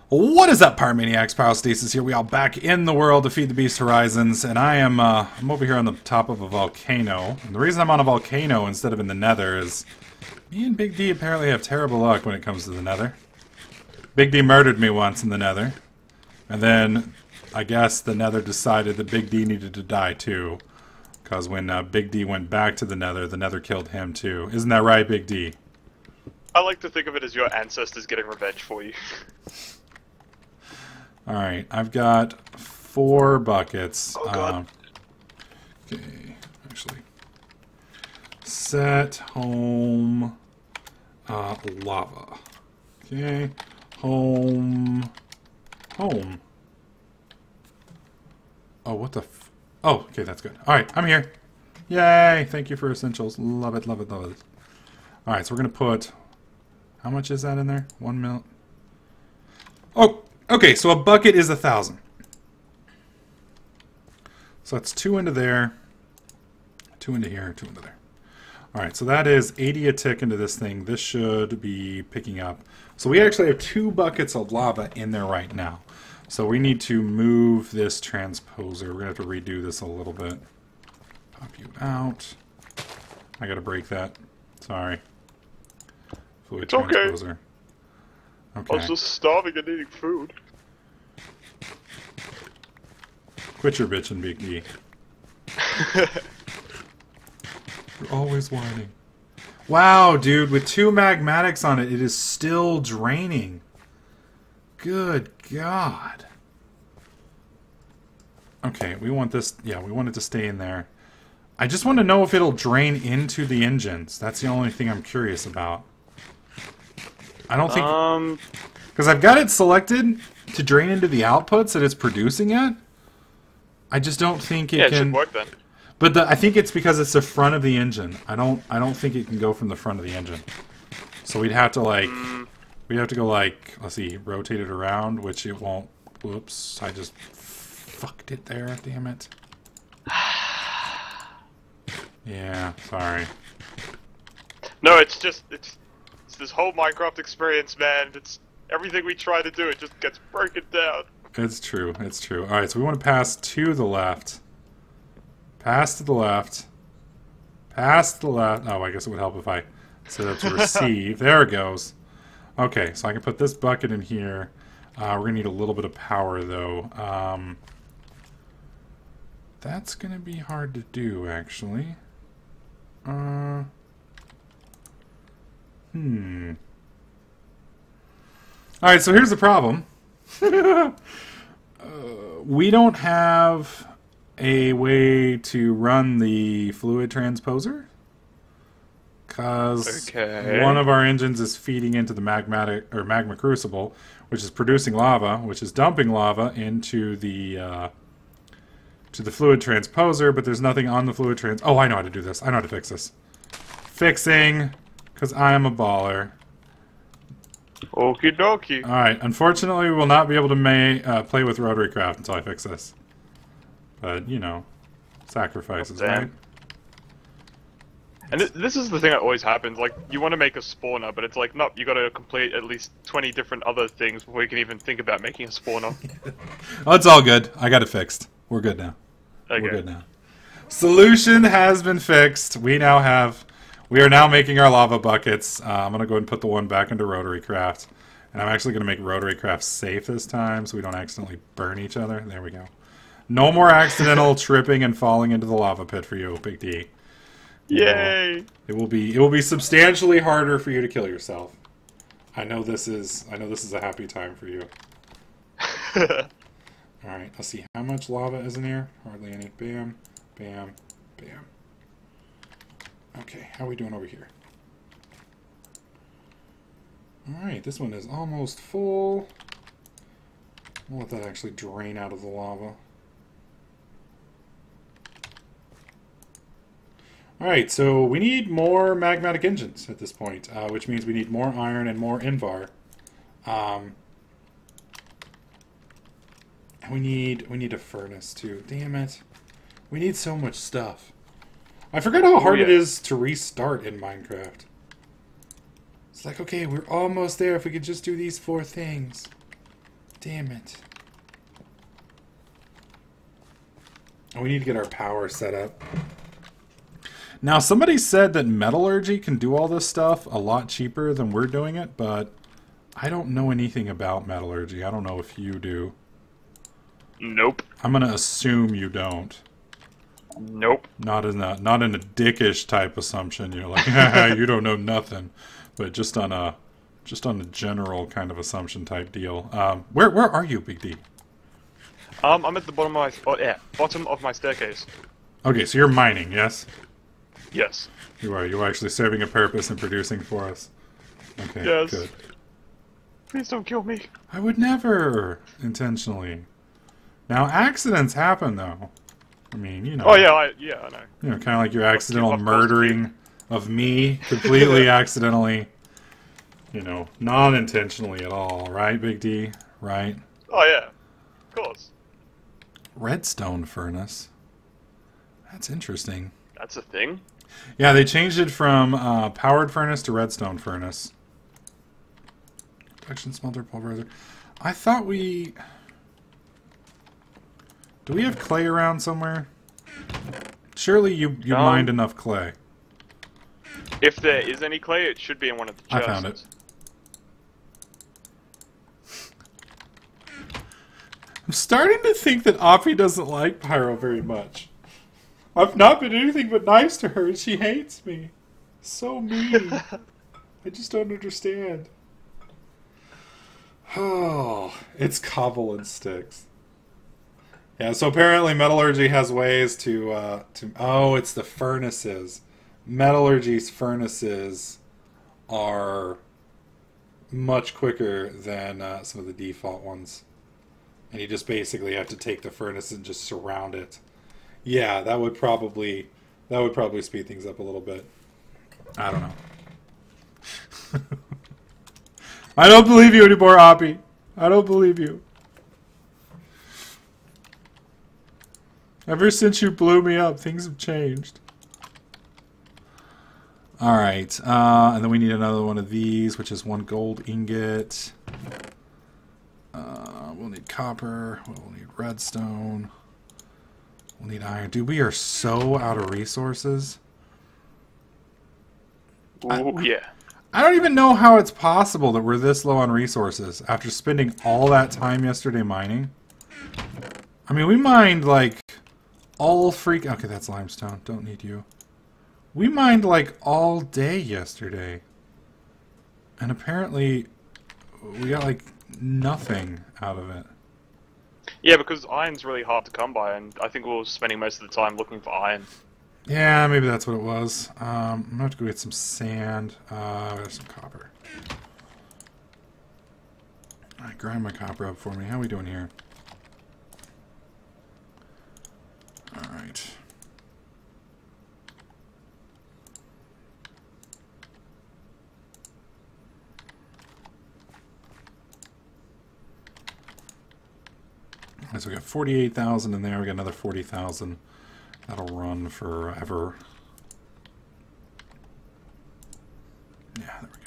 What is up, Pyromaniacs? Pyrostasis here. We are back in the world to feed the Beast Horizons, and I'm over here on the top of a volcano. And the reason I'm on a volcano instead of in the nether is me and Big D apparently have terrible luck when it comes to the nether. Big D murdered me once in the nether, and then I guess the nether decided that Big D needed to die too, because when Big D went back to the nether killed him too. Isn't that right, Big D? I like to think of it as your ancestors getting revenge for you. Alright, I've got 4 buckets. Oh god. Okay, actually. Set home lava. Okay, home. Oh, what the f... Oh, okay, that's good. Alright, I'm here. Yay! Thank you for essentials. Love it, love it, love it. Alright, so we're going to put... How much is that in there? 1 mil... Oh! Okay, so a bucket is 1,000. So that's 2 into there, 2 into here, 2 into there. Alright, so that is 80 a tick into this thing. This should be picking up. So we actually have 2 buckets of lava in there right now. So we need to move this transposer. We're going to have to redo this a little bit. Pop you out. I got to break that. Sorry. Fluid it's okay. transposer. Okay. I was just starving and needing food. Quit your bitching, Big D. You're always whining. Wow, dude, with 2 magmatics on it, it is still draining. Good God. Okay, we want this... Yeah, we want it to stay in there. I just want to know if it'll drain into the engines. That's the only thing I'm curious about. I don't think... Because I've got it selected to drain into the outputs that it's producing at. I just don't think it can... Yeah, it should work then. But I think it's because it's the front of the engine. I don't think it can go from the front of the engine. So we'd have to like... We'd have to go like... Let's see, rotate it around, which it won't... Whoops, I just fucked it there, damn it. Yeah, sorry. No, it's just... It's this whole Minecraft experience, man. It's everything we try to do, it just gets broken down. It's true, it's true. Alright, so we want to pass to the left. Pass to the left. Pass to the left. Oh, I guess it would help if I set it to receive. There it goes. Okay, so I can put this bucket in here. We're going to need a little bit of power, though. That's going to be hard to do, actually. Alright, so here's the problem. We don't have a way to run the fluid transposer. Because one of our engines is feeding into the magma crucible, which is producing lava, which is dumping lava into the fluid transposer, but there's nothing on the fluid Oh, I know how to do this. I know how to fix this. Fixing, because I am a baller. Okie dokie. Alright, unfortunately we will not be able to play with rotarycraft until I fix this. But, you know, sacrifices, right? And this is the thing that always happens, like, you want to make a spawner, but it's like, nope, you gotta complete at least 20 different other things before you can even think about making a spawner. Oh, it's all good. I got it fixed. We're good now. Okay. We're good now. Solution has been fixed. We are now making our lava buckets. I'm going to go ahead and put the one back into rotarycraft. And I'm actually going to make rotarycraft safe this time so we don't accidentally burn each other. There we go. No more accidental tripping and falling into the lava pit for you, Big D. Yay! It will be substantially harder for you to kill yourself. I know this is a happy time for you. Alright, let's see how much lava is in here. Hardly any. Bam, bam, bam. Okay, how are we doing over here? Alright, this one is almost full. We'll let that actually drain out of the lava. Alright, so we need more magmatic engines at this point, which means we need more iron and more invar. And we need a furnace too. Damn it. We need so much stuff. I forgot how hard it is to restart in Minecraft. It's like, okay, we're almost there if we could just do these 4 things. Damn it. We need to get our power set up. Now, somebody said that metallurgy can do all this stuff a lot cheaper than we're doing it, but I don't know anything about metallurgy. I don't know if you do. Nope. I'm gonna assume you don't. Nope. Not in a dickish type assumption. You're like, haha, you don't know nothing. But just on a general kind of assumption type deal. Where are you, Big D? I'm at the bottom of my bottom of my staircase. Okay, so you're mining, yes? Yes. You are. You're actually serving a purpose and producing for us. Okay, Yes. good. Please don't kill me. I would never intentionally. Now, accidents happen, though. I mean, you know. Oh yeah, I know. You know, kind of like your accidental murdering of me, completely accidentally. You know, non-intentionally at all, right, Big D? Right? Oh yeah, of course. Redstone furnace. That's interesting. That's a thing. Yeah, they changed it from powered furnace to redstone furnace. Production smelter pulverizer. I thought we... Do we have clay around somewhere? Surely you mined enough clay. If there is any clay, it should be in one of the chests. I found it. I'm starting to think that Offie doesn't like Pyro very much. I've not been anything but nice to her, and she hates me. So mean. I just don't understand. Oh, it's cobble and sticks. Yeah, so apparently metallurgy has ways to oh, it's the furnaces. Metallurgy's furnaces are much quicker than some of the default ones. And you just basically have to take the furnace and just surround it. Yeah, that would probably speed things up a little bit. I don't know. I don't believe you anymore, Oppie. I don't believe you. Ever since you blew me up, things have changed. Alright, and then we need another one of these, which is one gold ingot. We'll need copper. We'll need redstone. We'll need iron. Dude, we are so out of resources. Ooh, yeah. I don't even know how it's possible that we're this low on resources after spending all that time yesterday mining. I mean, we mined, like, all freak... Okay, that's limestone. Don't need you. We mined, like, all day yesterday. And apparently, we got, like, nothing out of it. Yeah, because iron's really hard to come by, and I think we were spending most of the time looking for iron. Yeah, maybe that's what it was. I'm going to have to go get some sand. There's some copper. Alright, grind my copper up for me. How are we doing here? Alright. So we got 48,000 in there. We got another 40,000. That'll run forever. Yeah, there we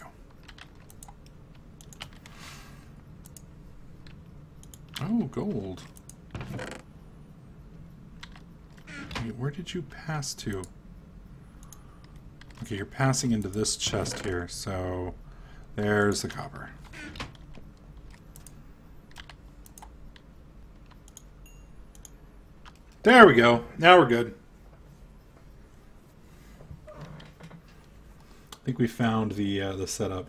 go. Oh, gold. Wait, where did you pass to? Okay, you're passing into this chest here, so there's the copper. There we go. Now we're good. I think we found the setup.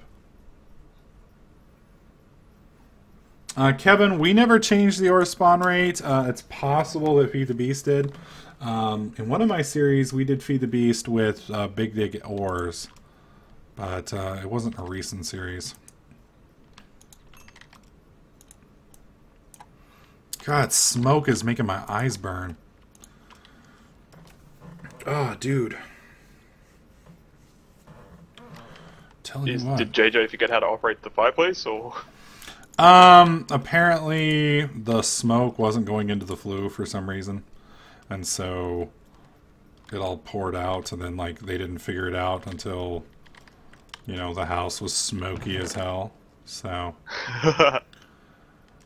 Kevin, we never changed the ore spawn rate. It's possible that Feed the Beast did. In one of my series, we did Feed the Beast with Big Dig ores, but it wasn't a recent series. God, smoke is making my eyes burn. Oh, dude. Telling you what. Did JJ forget how to operate the fireplace, or...? Apparently the smoke wasn't going into the flue for some reason. And so it all poured out, and then, like, they didn't figure it out until, you know, the house was smoky as hell. So...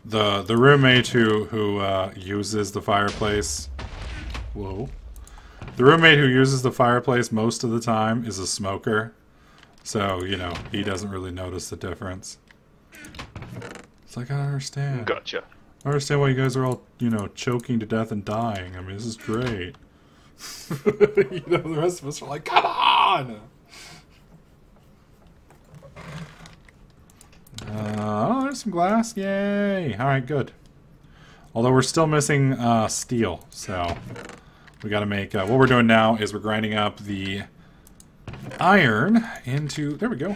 The roommate who uses the fireplace. Whoa. The roommate who uses the fireplace most of the time is a smoker. So, you know, he doesn't really notice the difference. It's like, I don't understand. Gotcha. I understand why you guys are all, you know, choking to death and dying. I mean, this is great. You know, the rest of us are like, come on! Oh, there's some glass. Yay! Alright, good. Although we're still missing steel, so we gotta make... what we're doing now is we're grinding up the iron into... There we go.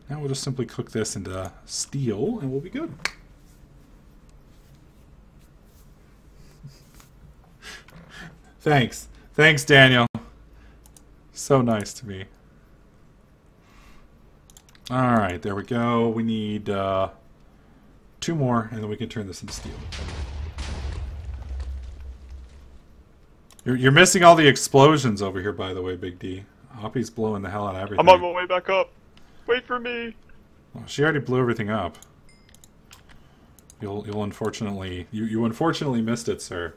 Now we'll just simply cook this into steel, and we'll be good. Thanks. Thanks, Daniel. So nice to me. Alright, there we go. We need 2 more, and then we can turn this into steel. You're missing all the explosions over here, by the way, Big D. Hoppy's blowing the hell out of everything. I'm on my way back up. Wait for me. Well, she already blew everything up. You'll unfortunately you unfortunately missed it, sir.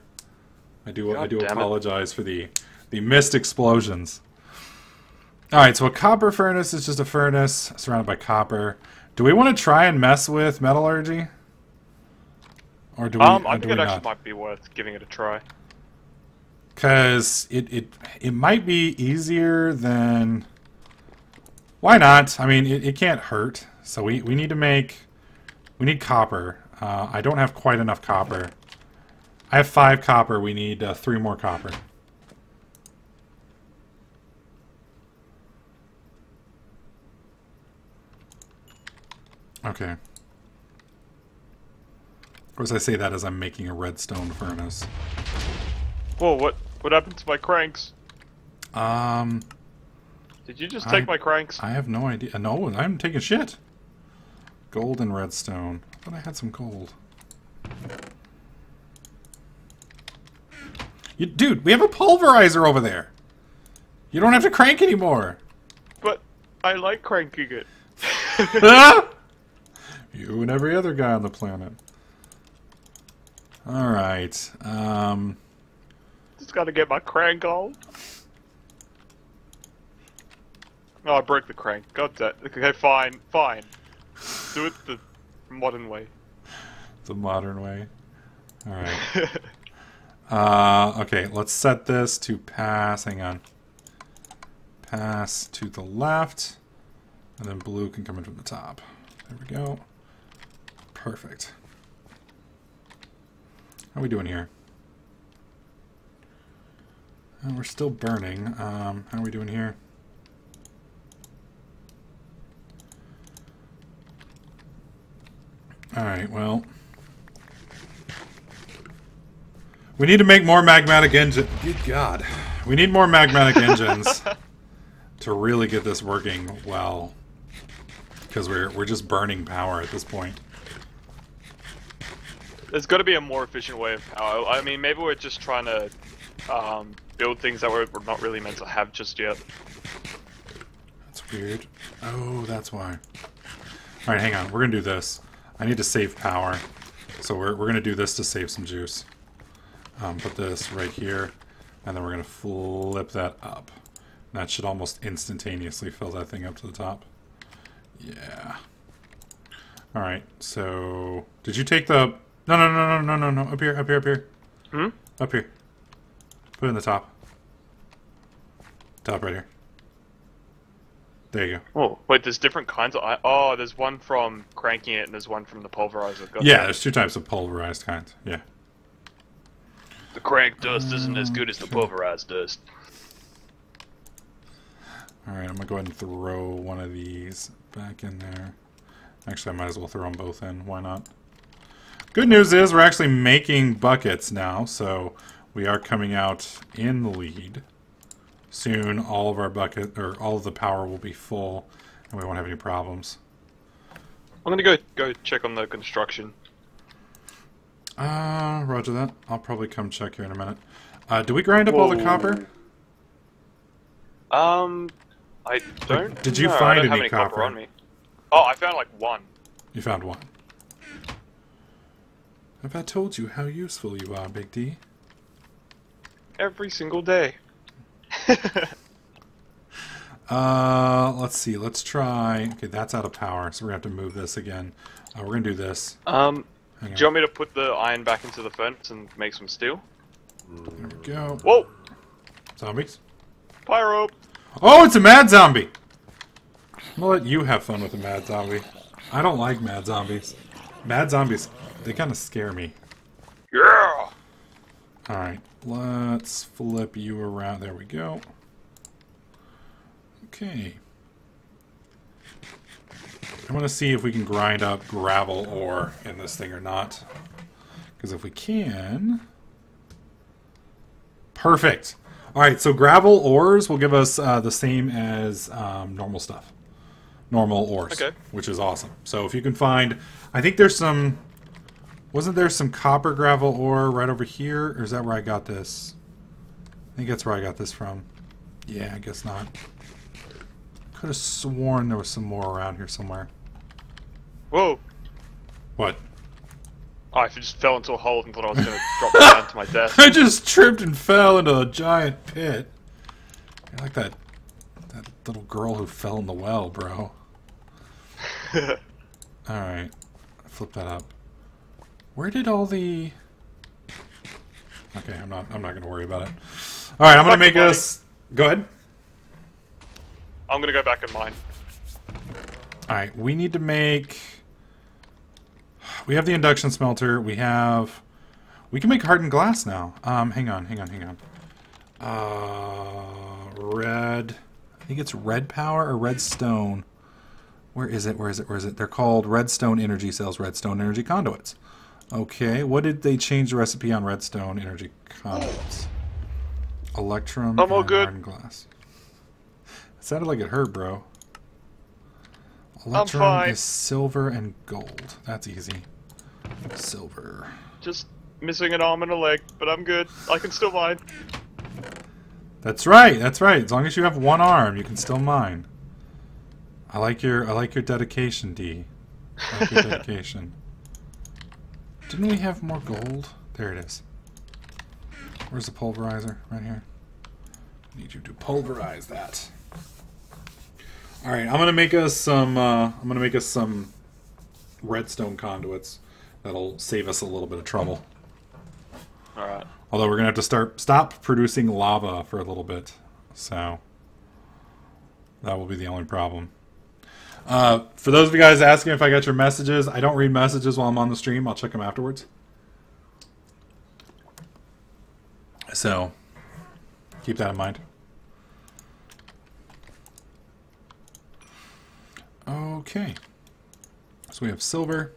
I do apologize for the missed explosions. Alright, so a copper furnace is just a furnace surrounded by copper. Do we want to try and mess with metallurgy? Or do we I think it actually might be worth giving it a try. Because it might be easier than... Why not? I mean, it can't hurt. So we need to make... We need copper. I don't have quite enough copper. I have 5 copper. We need 3 more copper. Okay. Of course, I say that as I'm making a redstone furnace. Whoa, what happened to my cranks? Did you just take my cranks? I have no idea. No, I'm taking shit. Gold and redstone. I thought I had some gold. Dude, we have a pulverizer over there. You don't have to crank anymore. But I like cranking it. You and every other guy on the planet. Alright. Just gotta get my crank on. Oh, I broke the crank. God damn. Okay, fine. Do it the modern way. The modern way. Alright. Okay, let's set this to pass. Hang on. Pass to the left. And then blue can come in from the top. There we go. Perfect. How are we doing here? We're still burning. How are we doing here? Alright, well... We need to make more magmatic engines. Good God. We need more magmatic engines to really get this working well. Because we're just burning power at this point. There's got to be a more efficient way of power. I mean, maybe we're just trying to build things that we're not really meant to have just yet. That's weird. Oh, that's why. Alright, hang on. We're going to do this. I need to save power. So we're going to do this to save some juice. Put this right here. And then we're going to flip that up. That should almost instantaneously fill that thing up to the top. Yeah. Alright, so... Did you take the... No. Up here. Hmm? Up here. Put it in the top. Top right here. There you go. Oh, wait, there's different kinds of... Oh, there's one from cranking it and there's one from the pulverizer. Yeah, there's 2 types of pulverized kinds. Yeah. The crank dust isn't as good as the pulverized dust. Alright, I'm going to go ahead and throw one of these back in there. Actually, I might as well throw them both in. Why not? Good news is we're actually making buckets now, so we are coming out in the lead. Soon, all of our all of the power will be full, and we won't have any problems. I'm gonna go check on the construction. Roger that. I'll probably come check here in a minute. Do we grind up all the copper? I don't. Did you know. find I don't have any copper copper on me? Oh, I found like 1. You found 1. Have I told you how useful you are, Big D? Every single day. Let's see. Let's try. Okay, that's out of power, so we're gonna have to move this again. We're gonna do this. Do you want me to put the iron back into the furnace and make some steel? There we go. Whoa! Zombies. Pyro! Oh, it's a mad zombie! I'm gonna let you have fun with a mad zombie. I don't like mad zombies. Mad zombies, they kind of scare me. Yeah! Alright, let's flip you around. There we go. Okay. I want to see if we can grind up gravel ore in this thing or not. Because if we can... Perfect! Alright, so gravel ores will give us the same as normal stuff. Normal ores. Okay. Which is awesome. So if you can find... I think there's some... Wasn't there some copper gravel ore right over here? Or is that where I got this? I think that's where I got this from. Yeah, I guess not. Could have sworn there was some more around here somewhere. Whoa! What? Oh, I just fell into a hole and thought I was going to drop down to my death. I just tripped and fell into a giant pit. You're like that little girl who fell in the well, bro. Alright. Flip that up. Where did all the... Okay, I'm not gonna worry about it. Alright, I'm gonna make us... Go ahead. I'm gonna go back and mine. Alright, we need to make... We have the induction smelter. We can make hardened glass now. Hang on. Red... I think it's red power or redstone. Where is it? They're called redstone energy cells, redstone energy conduits. Okay, what did they change the recipe on redstone energy conduits? Electrum I'm all and good. hardened glass. It sounded like it hurt, bro. I'm Electrum fine. is silver and gold. That's easy. Silver. Just missing an arm and a leg, but I'm good. I can still mine. That's right. As long as you have one arm, you can still mine. I like your dedication, D. I like your dedication. Didn't we have more gold? There it is. Where's the pulverizer? Right here. I need you to pulverize that. All right, I'm gonna make us some redstone conduits. That'll save us a little bit of trouble. All right. Although we're gonna have to stop producing lava for a little bit, so that will be the only problem. For those of you guys asking if I got your messages, I don't read messages while I'm on the stream. I'll check them afterwards. So keep that in mind. Okay. So we have silver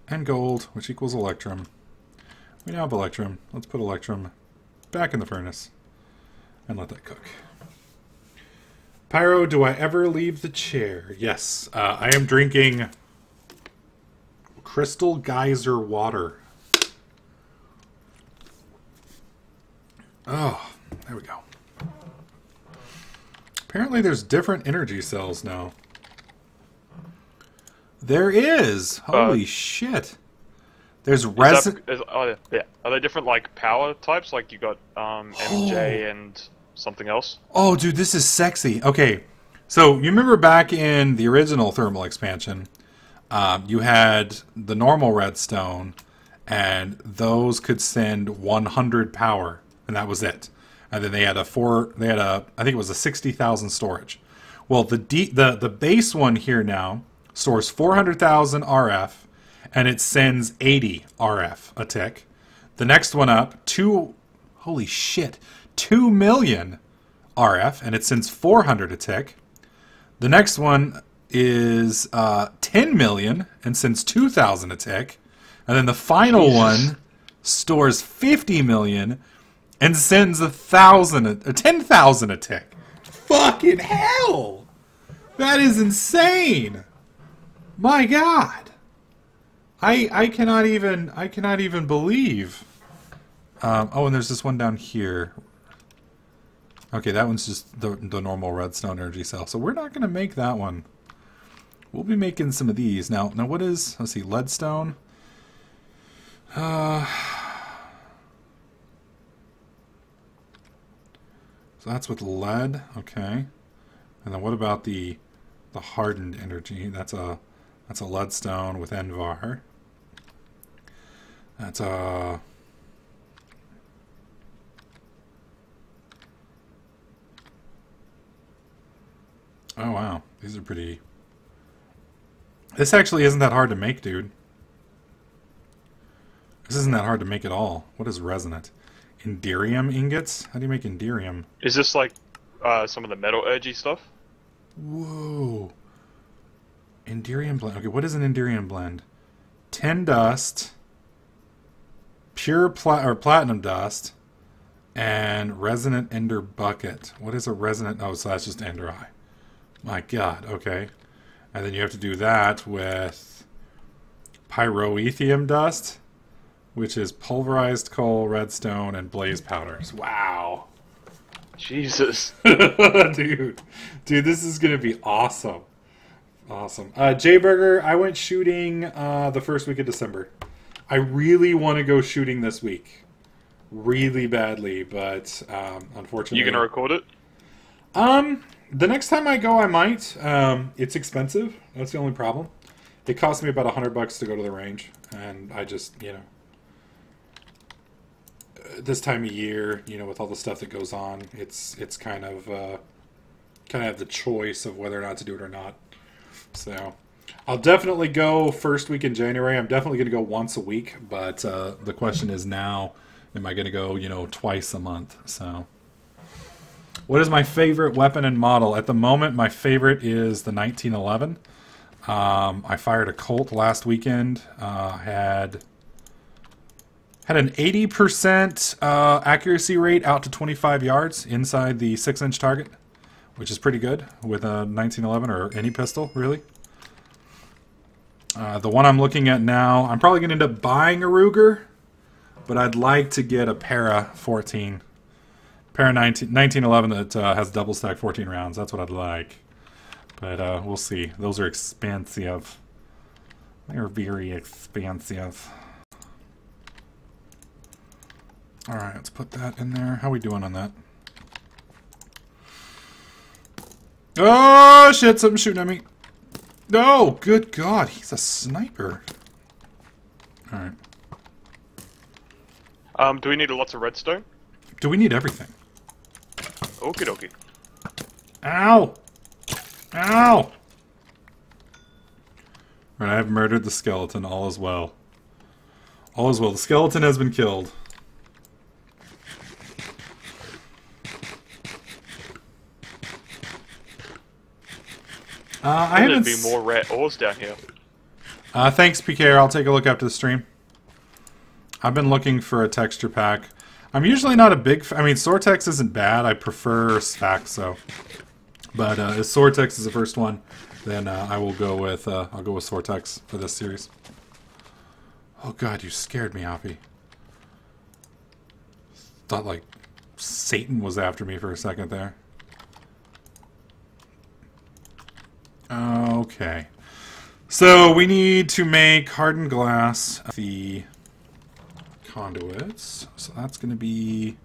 and gold, which equals electrum. We now have electrum. Let's put electrum back in the furnace and let that cook. Pyro, do I ever leave the chair? Yes. I am drinking crystal geyser water. Oh, there we go. Apparently there's different energy cells now. There is! Holy shit. There's resin... Are they different, like, power types? Like, you got MJ and something else? Oh, dude, this is sexy. Okay, so you remember back in the original thermal expansion, you had the normal redstone, and those could send 100 power, and that was it. And then they had I think it was a 60,000 storage. Well, the base one here now stores 400,000 RF, and it sends 80 RF a tick. The next one up, 2 million RF, and it sends 400 a tick. The next one is 10 million and sends 2,000 a tick. And then the final one stores 50 million and sends 10,000 a tick. Fucking hell! That is insane! My God! I cannot even believe. Oh, and there's this one down here. Okay, that one's just the normal redstone energy cell. So we're not going to make that one. We'll be making some of these. Now what is... Let's see, leadstone. So that's with lead, okay. And then what about the hardened energy? That's a leadstone with Envar. That's a oh wow, these are pretty. This actually isn't that hard to make, dude. This isn't that hard to make at all. What is resonant? Inderium ingots? How do you make inderium? Is this like some of the metallurgy stuff? Whoa. Inderium blend. Okay, what is an inderium blend? Tin dust, pure platinum dust, and resonant ender bucket. What is a resonant? Oh, so that's just ender eye. My god, okay. And then you have to do that with pyroethium dust, which is pulverized coal, redstone, and blaze powders. Wow. Jesus. Dude, this is going to be awesome. Awesome. Jayburger, I went shooting the first week of December. I really want to go shooting this week. Really badly, but unfortunately... You gonna record it? The next time I go, I might. It's expensive. That's the only problem. It cost me about $100 to go to the range, and I just, you know... This time of year, you know, with all the stuff that goes on, it's kind of have the choice of whether or not to do it or not. So, I'll definitely go first week in January. I'm definitely going to go once a week, but the question is now, am I going to go, you know, twice a month? So, what is my favorite weapon and model? At the moment, my favorite is the 1911. I fired a Colt last weekend. Had an 80% accuracy rate out to 25 yards inside the 6-inch target, which is pretty good with a 1911 or any pistol, really. The one I'm looking at now, I'm probably going to end up buying a Ruger, but I'd like to get a Para 14. Para 1911 that has double stack 14 rounds. That's what I'd like. But we'll see. Those are expensive. They're very expensive. Alright, let's put that in there. How are we doing on that? Oh, shit, something's shooting at me. No, good God, he's a sniper. Alright. Do we need lots of redstone? Do we need everything? Okie dokie. Ow! Ow! Alright, I have murdered the skeleton. All is well. All is well. The skeleton has been killed. I haven't. There'd be more rare ores down here. Thanks, PKR. I'll take a look after the stream. I've been looking for a texture pack. I'm usually not a big... I mean, Sortex isn't bad. I prefer Sfaxo. But if Sortex is the first one, then I will go with... I'll go with Sortex for this series. Oh god, you scared me, Hoppy. Thought, like, Satan was after me for a second there. Okay. So, we need to make hardened glass, the conduits. So that's going to be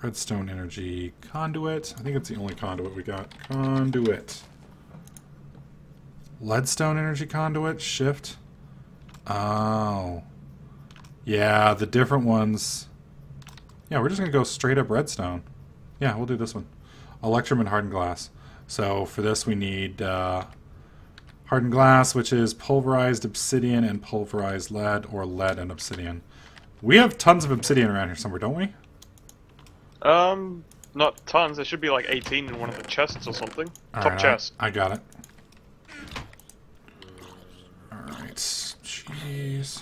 redstone energy conduit. I think it's the only conduit we got. Conduit. Leadstone energy conduit. Shift. Oh. Yeah, the different ones. Yeah, we're just going to go straight up redstone. Yeah, we'll do this one. Electrum and hardened glass. So for this we need hardened glass, which is pulverized obsidian and pulverized lead, or lead and obsidian. We have tons of obsidian around here somewhere, don't we? Not tons. There should be like 18 in one of the chests or something. All Top right, chest. I got it. Alright, jeez.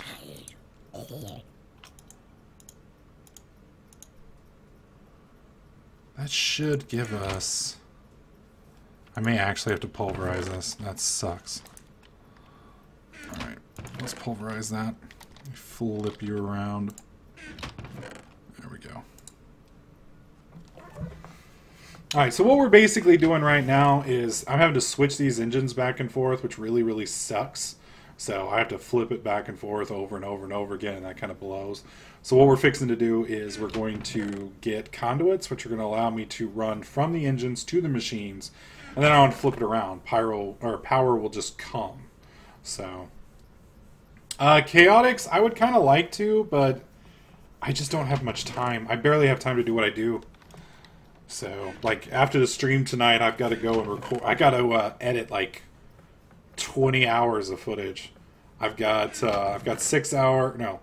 That should give us... I may actually have to pulverize this. That sucks. Alright, let's pulverize that. Let me flip you around. There we go. Alright, so what we're basically doing right now is I'm having to switch these engines back and forth, which really, really sucks. So I have to flip it back and forth over and over and over again, and that kind of blows. So what we're fixing to do is we're going to get conduits, which are going to allow me to run from the engines to the machines, and then I want to flip it around. Power will just come. So chaotics, I would kind of like to, but I just don't have much time. I barely have time to do what I do. So, like, after the stream tonight, I've got to go and record. I got to edit like 20 hours of footage. I've got 6 hour. No,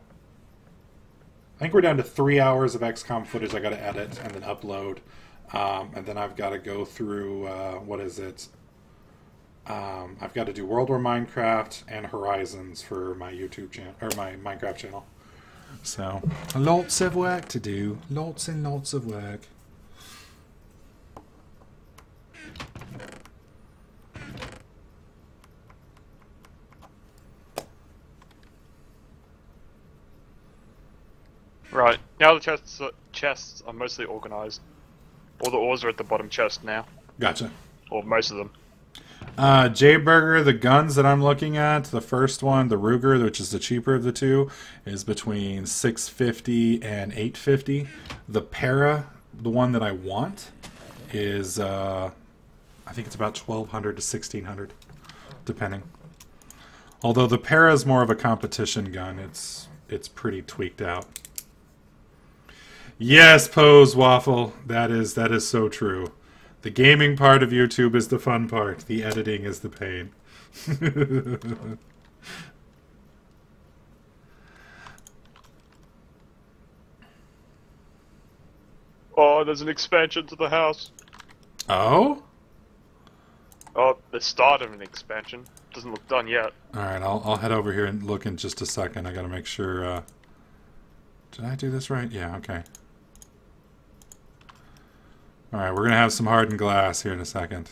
I think we're down to 3 hours of XCOM footage. I got to edit and then upload, and then I've got to go through what is it? I've got to do World War Minecraft and Horizons for my YouTube channel or my Minecraft channel. So, lots of work to do. Lots and lots of work. Right, now the chests are mostly organised. All the ores are at the bottom chest now. Gotcha. Or most of them. J-Burger, the guns that I'm looking at, the first one, the Ruger, which is the cheaper of the two, is between $650 and $850. The Para, the one that I want, is I think it's about $1,200 to $1,600, depending. Although the Para is more of a competition gun, it's pretty tweaked out. Yes, Pose Waffle, that is so true. The gaming part of YouTube is the fun part. The editing is the pain. Oh, there's an expansion to the house. Oh? Oh, the start of an expansion. Doesn't look done yet. Alright, I'll head over here and look in just a second. I gotta make sure, did I do this right? Yeah, okay. Alright, we're gonna have some hardened glass here in a second.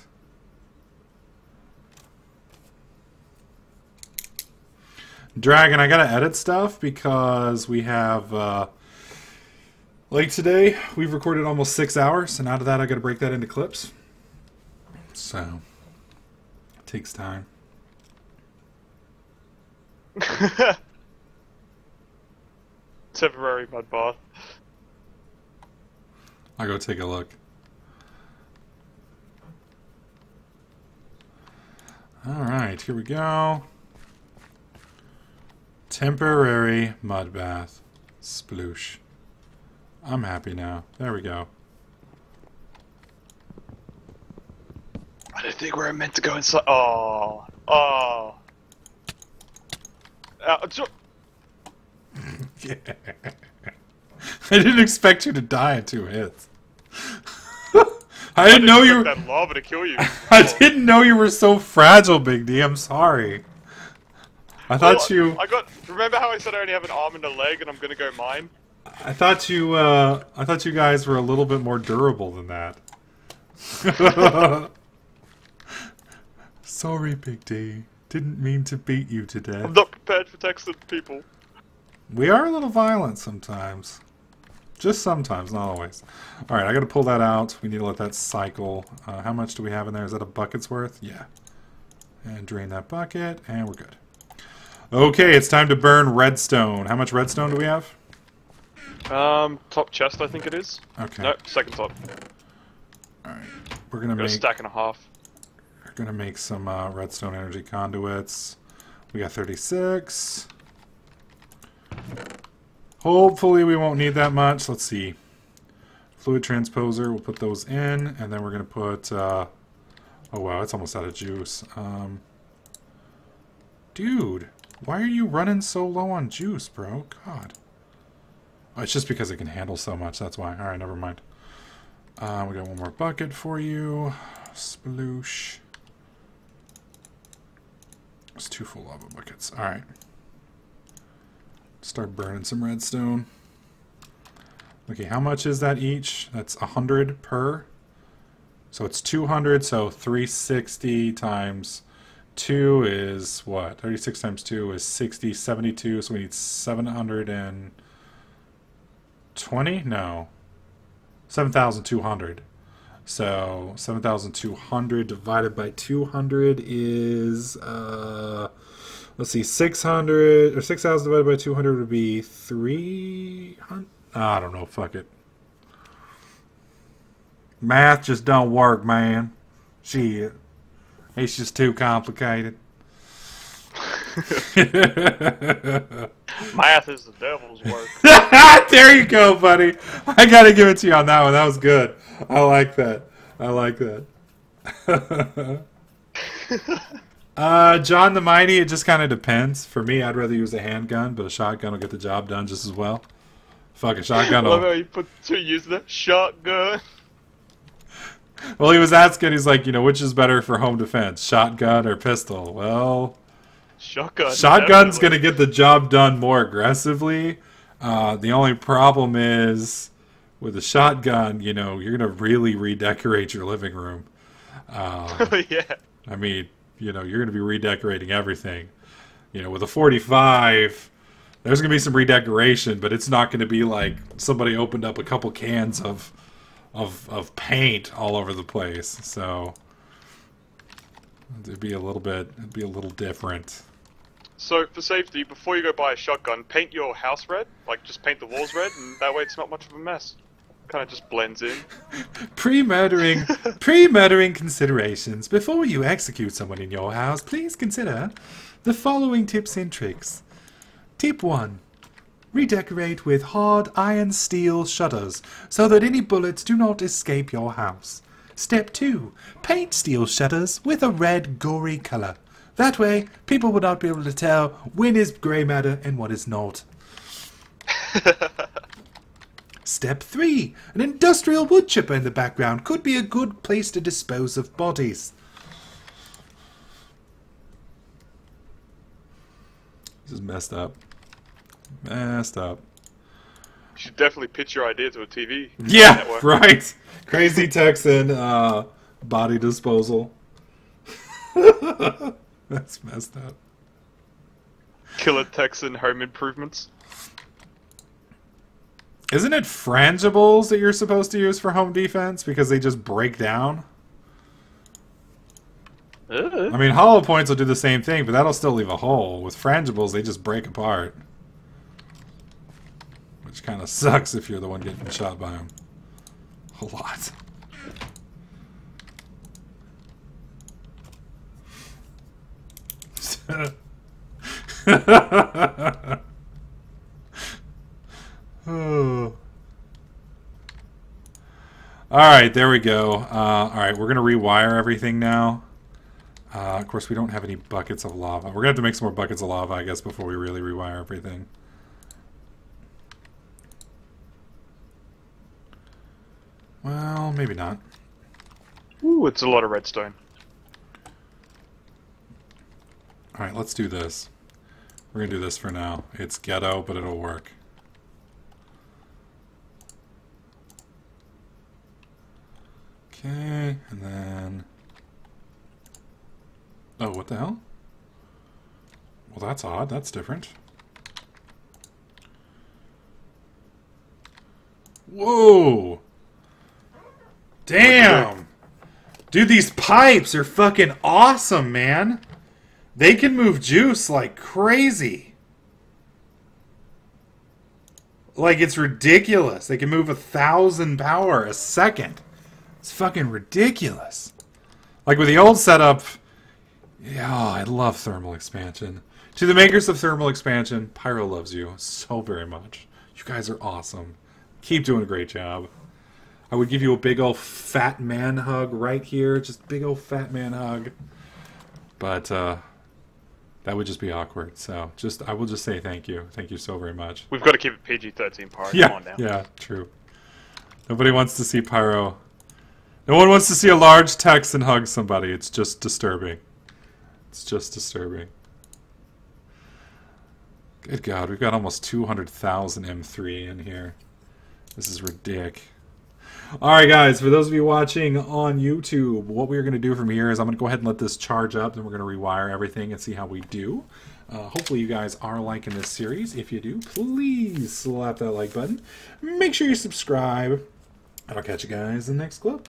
Dragon, I gotta edit stuff because we have, like today, we've recorded almost 6 hours, and out of that I gotta break that into clips. So, it takes time. Temporary mud bath. I'll go take a look. Alright, here we go. Temporary mud bath. Sploosh. I'm happy now. There we go. I don't think we're meant to go inside. Oh. Oh. Yeah. I didn't expect you to die in 2 hits. I didn't know you were that lava to kill you. I didn't know you were so fragile, Big D. I'm sorry. I thought you remember how I said I only have an arm and a leg and I'm gonna go mine? I thought you guys were a little bit more durable than that. Sorry, Big D. Didn't mean to beat you to death. I'm not prepared for Texan people. We are a little violent sometimes. Just sometimes, not always. Alright, I gotta pull that out. We need to let that cycle. How much do we have in there? Is that a bucket's worth? Yeah. And drain that bucket, and we're good. Okay, it's time to burn redstone. How much redstone do we have? Top chest, I think it is. Okay. Nope, second top. Alright. We're gonna Got make a stack and a half. We're gonna make some redstone energy conduits. We got 36. Hopefully we won't need that much. Let's see. Fluid transposer, we'll put those in, and then we're gonna put oh wow, it's almost out of juice. Dude, why are you running so low on juice, bro? God. Oh, it's just because it can handle so much, that's why. Alright, never mind. We got one more bucket for you. Sploosh. It's 2 full lava buckets. Alright. Start burning some redstone. Okay, how much is that each? That's 100 per. So it's 200, so 360 times 2 is what? 36 times 2 is 60, 72, so we need 720? No. 7,200. So 7,200 divided by 200 is let's Let's see, 600 or 6,000 divided by 200 would be 300. I don't know. Fuck it. Math just don't work, man. Shit. It's just too complicated. Math is the devil's work. There you go, buddy. I gotta give it to you on that one. That was good. I like that. I like that. John the Mighty, it just kind of depends. For me, I'd rather use a handgun, but a shotgun will get the job done just as well. Fuck, a shotgun will... I love how you put two uses there. Shotgun. Well, he was asking, he's like, you know, which is better for home defense, shotgun or pistol? Well... Shotgun's going to get the job done more aggressively. The only problem is, with a shotgun, you know, you're going to really redecorate your living room. Yeah. I mean, you know, you're going to be redecorating everything. You know, with a 45, there's going to be some redecoration, but it's not going to be like somebody opened up a couple cans of paint all over the place. So it'd be a little different. So, for safety, before you go buy a shotgun, paint your house red. Like, just paint the walls red, and that way it's not much of a mess. Kind of just blends in. Pre-murdering considerations. Before you execute someone in your house, please consider the following tips and tricks. Tip 1. Redecorate with hard iron steel shutters, so that any bullets do not escape your house. Step 2. Paint steel shutters with a red, gory color. That way, people will not be able to tell when is grey matter and what is not. Step 3. An industrial wood chipper in the background could be a good place to dispose of bodies. This is messed up. Messed up. You should definitely pitch your idea to a TV. Yeah, network. right. Crazy Texan body disposal. That's messed up. Killer Texan home improvements. Isn't it frangibles that you're supposed to use for home defense because they just break down? I mean, hollow points will do the same thing, but that'll still leave a hole. With frangibles, they just break apart. Which kind of sucks if you're the one getting shot by them. A lot. Oh. Alright, there we go. Alright, we're going to rewire everything now. Of course, we don't have any buckets of lava. We're going to have to make some more buckets of lava, I guess, before we really rewire everything. Well, maybe not. Ooh, it's a lot of redstone. Alright, let's do this. We're going to do this for now. It's ghetto, but it'll work. Okay, and then... Oh, what the hell? Well, that's odd. That's different. Whoa! Damn! Dude, these pipes are fucking awesome, man! They can move juice like crazy. Like, it's ridiculous. They can move 1,000 power a second. It's fucking ridiculous. Like, with the old setup... Yeah, oh, I love thermal expansion. To the makers of thermal expansion, Pyro loves you so very much. You guys are awesome. Keep doing a great job. I would give you a big old fat man hug right here. Just big old fat man hug. But, that would just be awkward. So, I will just say thank you. Thank you so very much. We've got to keep it PG-13, Pyro. Yeah, Come on now. yeah, true. Nobody wants to see Pyro. No one wants to see a large Texan hug somebody. It's just disturbing. It's just disturbing. Good God, we've got almost 200,000 M3 in here. This is ridiculous. Alright guys, for those of you watching on YouTube, what we're going to do from here is I'm going to go ahead and let this charge up, then we're going to rewire everything and see how we do. Hopefully you guys are liking this series. If you do, please slap that like button. Make sure you subscribe, and I'll catch you guys in the next clip.